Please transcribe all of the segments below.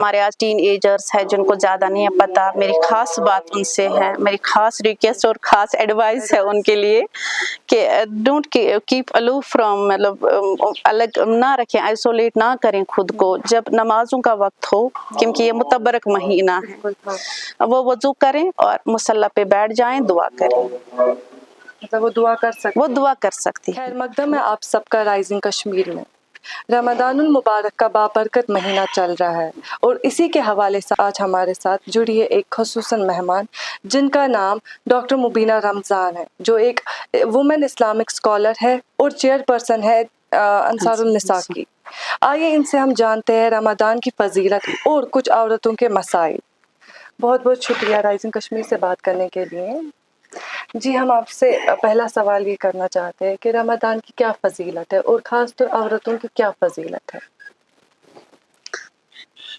ہمارے آج ten agers ہیں جن کو زیادہ نہیں ہے پتہ، میری خاص بات ان سے ہے، میری خاص ریکویسٹ اور خاص ایڈوائس ہے ان کے لیے کہ ڈونٹ کیپ الوف فرام، مطلب الگ نہ رکھیں، آئسولیٹ نہ کریں خود کو جب نمازوں کا وقت ہو، کیونکہ یہ متبرک مہینہ ہے۔ وہ وضو کریں اور مصلی پہ بیٹھ جائیں، دعا کریں، مطلب وہ دعا کر سکتے، وہ دعا کر سکتی ہے۔ خیر مقدم ہے آپ سب کا رائزنگ کشمیر میں۔ رمضان المبارک کا بابرکت مہینہ چل رہا ہے اور اسی کے حوالے سے آج ہمارے ساتھ جڑی ہے ایک خصوصاً مہمان جن کا نام ڈاکٹر مبینہ رمضان ہے، جو ایک وومن اسلامک اسکالر ہے اور چیئر پرسن ہے انصار النساء کی۔ آئیے ان سے ہم جانتے ہیں رمضان کی فضیلت اور کچھ عورتوں کے مسائل۔ بہت بہت شکریہ رائزنگ کشمیر سے بات کرنے کے لیے۔ جی ہم آپ سے پہلا سوال یہ کرنا چاہتے ہیں کہ رمضان کی کیا فضیلت ہے اور خاص طور عورتوں کی کیا فضیلت ہے؟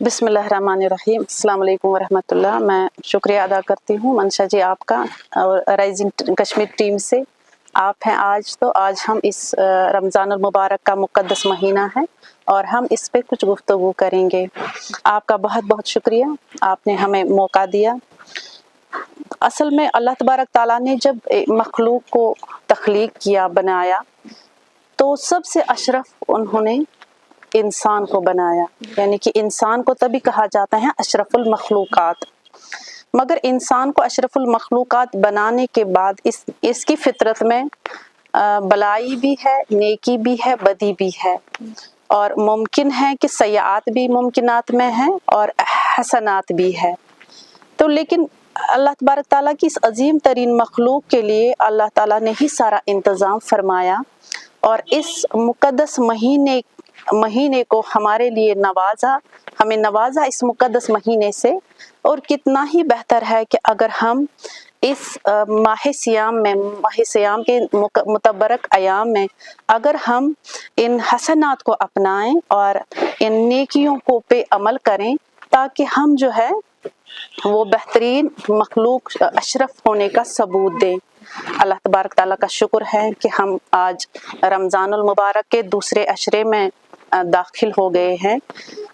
بسم اللہ الرحمن الرحیم، السلام علیکم ورحمۃ اللہ۔ میں شکریہ ادا کرتی ہوں منشا جی آپ کا اور رائزنگ کشمیر ٹیم سے۔ آپ ہیں آج ہم اس رمضان المبارک کا مقدس مہینہ ہے اور ہم اس پہ کچھ گفتگو کریں گے۔ آپ کا بہت بہت شکریہ، آپ نے ہمیں موقع دیا۔ اصل میں اللہ تبارک تعالیٰ نے جب مخلوق کو تخلیق کیا، بنایا، تو سب سے اشرف انہوں نے انسان کو بنایا، یعنی کہ انسان کو تبھی کہا جاتا ہے اشرف المخلوقات۔ مگر انسان کو اشرف المخلوقات بنانے کے بعد اس کی فطرت میں بلائی بھی ہے، نیکی بھی ہے، بدی بھی ہے، اور ممکن ہے کہ سیئات بھی ممکنات میں ہیں اور حسنات بھی ہے۔ تو لیکن اللہ تبارک تعالیٰ کی اس عظیم ترین مخلوق کے لیے اللہ تعالیٰ نے ہی سارا انتظام فرمایا اور اس مقدس مہینے کو ہمارے لیے ہمیں نوازا اس مقدس مہینے سے۔ اور کتنا ہی بہتر ہے کہ اگر ہم اس ماہ سیام کے متبرک ایام میں اگر ہم ان حسنات کو اپنائیں اور ان نیکیوں کو پہ عمل کریں، تاکہ ہم جو ہے وہ بہترین مخلوق اشرف ہونے کا ثبوت دیں۔ اللہ تبارک تعالیٰ کا شکر ہے کہ ہم آج رمضان المبارک کے دوسرے عشرے میں داخل ہو گئے ہیں۔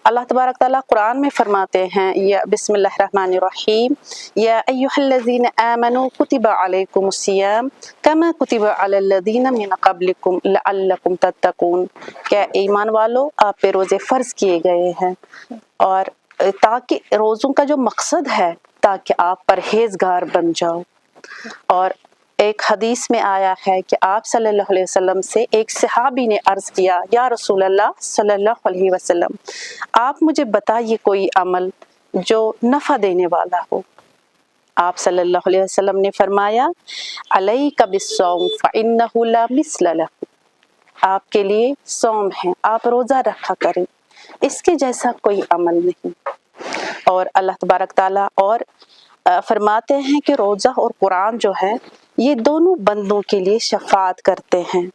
اللہ تبارک تعالیٰ قرآن میں فرماتے ہیں، یا بسم اللہ الرحمن الرحیم، یا ایھا الذین آمنوا کتب علیکم الصیام کما کتب علی الذین من قبلکم لعلکم تتقون، کہ ایمان والو آپ پہ روزے فرض کیے گئے ہیں، اور تاکہ روزوں کا جو مقصد ہے تاکہ آپ پرہیزگار بن جاؤ۔ اور ایک حدیث میں آیا ہے کہ آپ صلی اللہ علیہ وسلم سے ایک صحابی نے عرض کیا، یا رسول اللہ صلی اللہ علیہ وسلم، آپ مجھے بتائیے کوئی عمل جو نفع دینے والا ہو۔ آپ صلی اللہ علیہ وسلم نے فرمایا، علیک بالصوم فإنہ لا مثل لہ، آپ کے لیے صوم ہے، آپ روزہ رکھا کریں، اس کے جیسا کوئی عمل نہیں۔ اور اللہ تبارک تعالیٰ اور فرماتے ہیں کہ روزہ اور قرآن جو ہے یہ دونوں بندوں کے لیے شفاعت کرتے ہیں،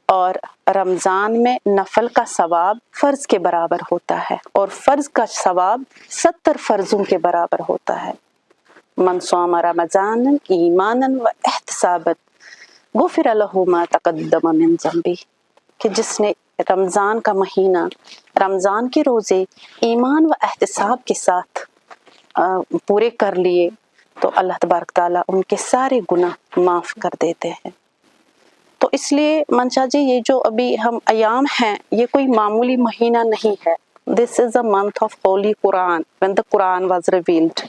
اور رمضان میں نفل کا ثواب فرض کے برابر ہوتا ہے اور فرض کا ثواب 70 فرضوں کے برابر ہوتا ہے۔ من صام رمضان ایمانا و احتسابا غفر لہ ما تقدم من ذنبہ، کہ جس نے رمضان کا مہینہ، رمضان کے روزے ایمان و احتساب کے ساتھ پورے کر لیے تو اللہ تبارک تعالیٰ ان کے سارے گناہ معاف کر دیتے ہیں۔ تو اس لیے منشا جی یہ جو ابھی ہم ایام ہیں یہ کوئی معمولی مہینہ نہیں ہے۔ This is a month of holy Quran when the Quran was revealed۔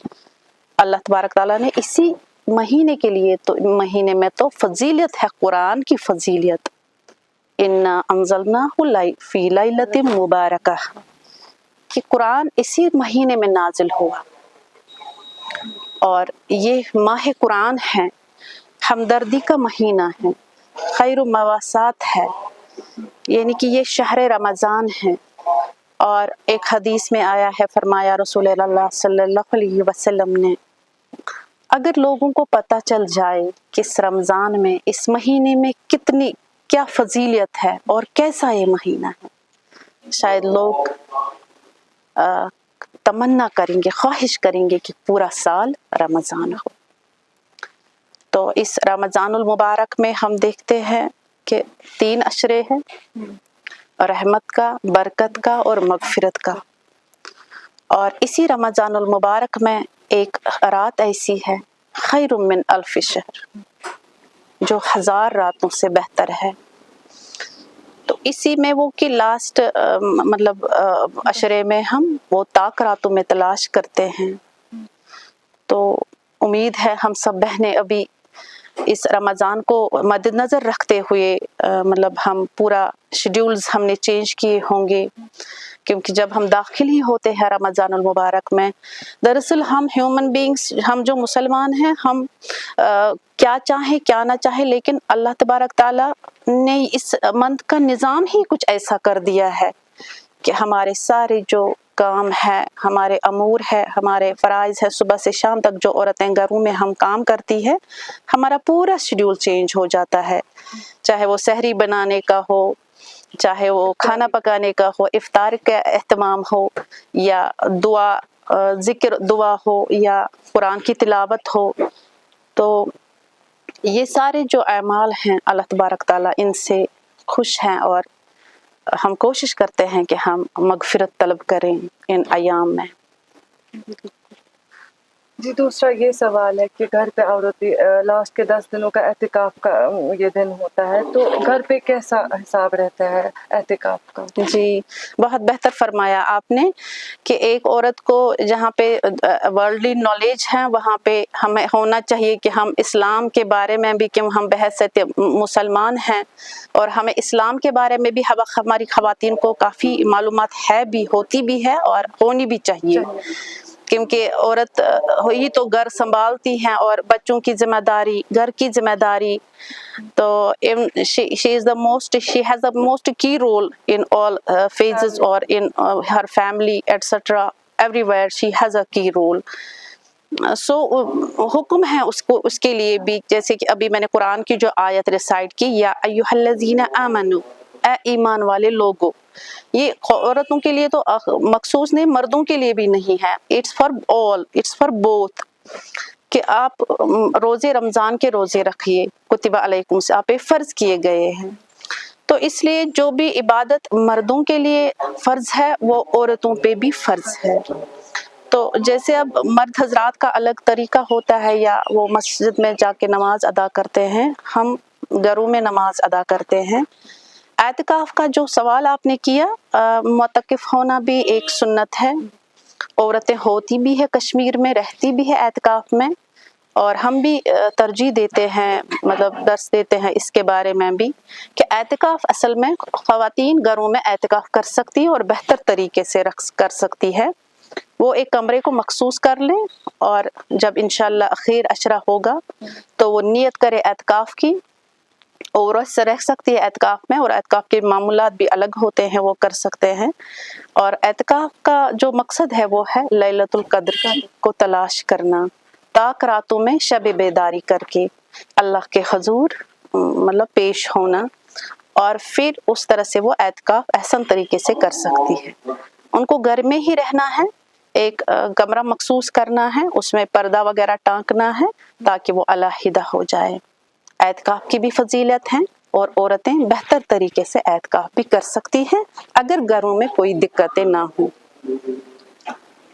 اللہ تبارک تعالیٰ نے اسی مہینے کے لیے تو مہینے میں تو فضیلت ہے، قرآن کی فضیلت، انا انزلناہ فی لیلۃ مبارکہ، کہ قرآن اسی مہینے میں نازل ہوا، اور یہ ماہ قرآن ہے، ہمدردی کا مہینہ ہے، خیر و مواسات ہے، یعنی کہ یہ شہر رمضان ہے۔ اور ایک حدیث میں آیا ہے، فرمایا رسول اللہ صلی اللہ علیہ وسلم نے، اگر لوگوں کو پتہ چل جائے کہ اس رمضان میں، اس مہینے میں کیا فضیلت ہے اور کیسا یہ مہینہ ہے، شاید لوگ تمنا کریں گے، خواہش کریں گے کہ پورا سال رمضان ہو۔ تو اس رمضان المبارک میں ہم دیکھتے ہیں کہ 3 عشرے ہیں، رحمت کا، برکت کا اور مغفرت کا۔ اور اسی رمضان المبارک میں ایک رات ایسی ہے خیر من الف شہر، جو 1000 راتوں سے بہتر ہے۔ تو اسی میں وہ کہ لاسٹ مطلب عشرے میں ہم وہ طاق راتوں میں تلاش کرتے ہیں۔ تو امید ہے ہم سب بہنیں ابھی اس رمضان کو مد نظر رکھتے ہوئے مطلب ہم پورا شیڈیولز ہم نے چینج کیے ہوں گے، کیونکہ جب ہم داخل ہی ہوتے ہیں رمضان المبارک میں، دراصل ہم ہیومن بینگز، ہم جو مسلمان ہیں، ہم کیا چاہیں کیا نہ چاہیں، لیکن اللہ تبارک تعالیٰ نے اس منتھ کا نظام ہی کچھ ایسا کر دیا ہے کہ ہمارے سارے جو کام ہے، ہمارے امور ہے، ہمارے فرائض ہے، صبح سے شام تک جو عورتیں گھروں میں ہم کام کرتی ہے، ہمارا پورا شیڈیول چینج ہو جاتا ہے، چاہے وہ سحری بنانے کا ہو، چاہے وہ کھانا پکانے کا ہو، افطار کا اہتمام ہو، یا ذکر دعا ہو، یا قرآن کی تلاوت ہو۔ تو یہ سارے جو اعمال ہیں اللہ تبارک تعالیٰ ان سے خوش ہیں، اور ہم کوشش کرتے ہیں کہ ہم مغفرت طلب کریں ان ایام میں۔ جی دوسرا یہ سوال ہے کہ گھر پہ عورت لاسٹ کے 10 دنوں کا اعتکاف کا یہ دن ہوتا ہے، تو گھر پہ کیسا حساب رہتا ہے اعتکاف کا؟ جی بہت بہتر فرمایا آپ نے کہ ایک عورت کو جہاں پہ ورلڈلی نالج ہے وہاں پہ ہمیں ہونا چاہیے کہ ہم اسلام کے بارے میں بھی، کہ ہم بحیثیت مسلمان ہیں اور ہمیں اسلام کے بارے میں بھی ہماری خواتین کو کافی معلومات ہے بھی، ہوتی بھی ہے اور ہونی بھی چاہیے، کیونکہ عورت ہی تو گھر سنبھالتی ہیں اور بچوں کی ذمہ داری، گھر کی ذمہ داری، تو she has the most key role in all phases or in her family etc. everywhere she has a key role. سو حکم ہے اس کے لیے بھی، جیسے کہ ابھی میں نے قرآن کی جو آیت ریسائٹ کی، یا ایھا الذین آمنوا، اے ایمان والے لوگو، یہ عورتوں کے لیے تو مخصوص نہیں، مردوں کے لیے بھی نہیں ہے، it's for all, it's for both, کہ آپ روزے رمضان کے روزے رکھیے، کتب علیکم سے آپ پہ فرض کیے گئے ہیں۔ تو اس لیے جو بھی عبادت مردوں کے لیے فرض ہے وہ عورتوں پہ بھی فرض ہے۔ تو جیسے اب مرد حضرات کا الگ طریقہ ہوتا ہے، یا وہ مسجد میں جا کے نماز ادا کرتے ہیں، ہم گھروں میں نماز ادا کرتے ہیں۔ اعتکاف کا جو سوال آپ نے کیا، معتکف ہونا بھی ایک سنت ہے، عورتیں ہوتی بھی ہے، کشمیر میں رہتی بھی ہے اعتکاف میں، اور ہم بھی ترجیح دیتے ہیں، مطلب درس دیتے ہیں اس کے بارے میں بھی، کہ اعتکاف اصل میں خواتین گھروں میں اعتکاف کر سکتی ہے اور بہتر طریقے سے کر سکتی ہے۔ وہ ایک کمرے کو مخصوص کر لیں، اور جب انشاءاللہ اخیر عشرہ ہوگا تو وہ نیت کرے اعتکاف کی، عورت سے رہ سکتی ہے اعتکاف میں، اور اعتکاف کے معمولات بھی الگ ہوتے ہیں، وہ کر سکتے ہیں۔ اور اعتکاف کا جو مقصد ہے وہ ہے لیلۃ القدر کو تلاش کرنا، طاق راتوں میں شب بیداری کر کے اللہ کے حضور مطلب پیش ہونا، اور پھر اس طرح سے وہ اعتکاف احسن طریقے سے کر سکتی ہے۔ ان کو گھر میں ہی رہنا ہے، ایک کمرہ مخصوص کرنا ہے، اس میں پردہ وغیرہ ٹانکنا ہے تاکہ وہ علیحدہ ہو جائے۔ اعتکاف کی بھی فضیلت ہیں، اور عورتیں بہتر طریقے سے اعتکاف بھی کر سکتی ہیں اگر گھروں میں کوئی دقتیں نہ ہوں۔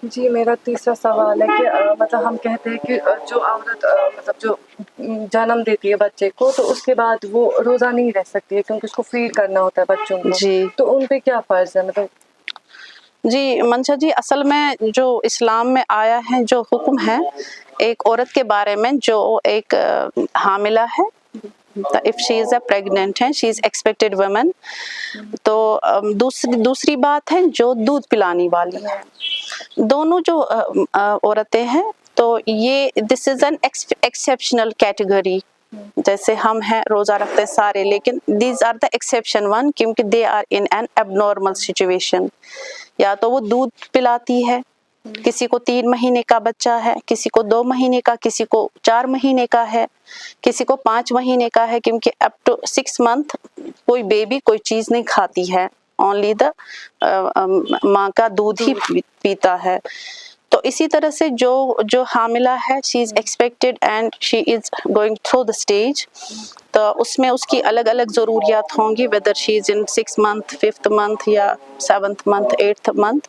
جی میرا تیسرا سوال ہے کہ مطلب ہم کہتے ہیں کہ جو عورت مطلب جو جنم دیتی ہے بچے کو، تو اس کے بعد وہ روزہ نہیں رہ سکتی ہے کیونکہ اس کو فیڈ کرنا ہوتا ہے بچوں کو، جی تو ان پہ کیا فرض ہے؟ مطلب جی منشا جی، اصل میں جو اسلام میں آیا ہے جو حکم ہے ایک عورت کے بارے میں جو ایک حاملہ ہے، if she is a pregnant ہے، she is expected woman، تو دوسری بات ہے جو دودھ پلانے والی ہے، دونوں جو عورتیں ہیں، تو یہ this is an exceptional category، جیسے ہم ہیں روزہ رکھتے سارے، لیکن these are the exception one، کیونکہ they are in an abnormal situation، یا تو وہ دودھ پلاتی ہے، کسی کو 3 مہینے کا بچہ ہے، کسی کو 2 مہینے کا، کسی کو 4 مہینے کا ہے، کسی کو 5 مہینے کا ہے، کیونکہ اپ ٹو 6 منتھ کوئی بیبی کوئی چیز نہیں کھاتی ہے، اونلی ماں کا دودھ ہی پیتا ہے۔ تو اسی طرح سے جو حاملہ ہے، she is expected and she is going through the stage, تو اس میں اس کی الگ الگ ضروریات ہوں گی، whether she is in 6 month 5th month یا 7th month 8th month,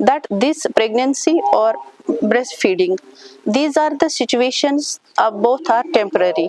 that this pregnancy or breastfeeding, these are the situations, both are temporary,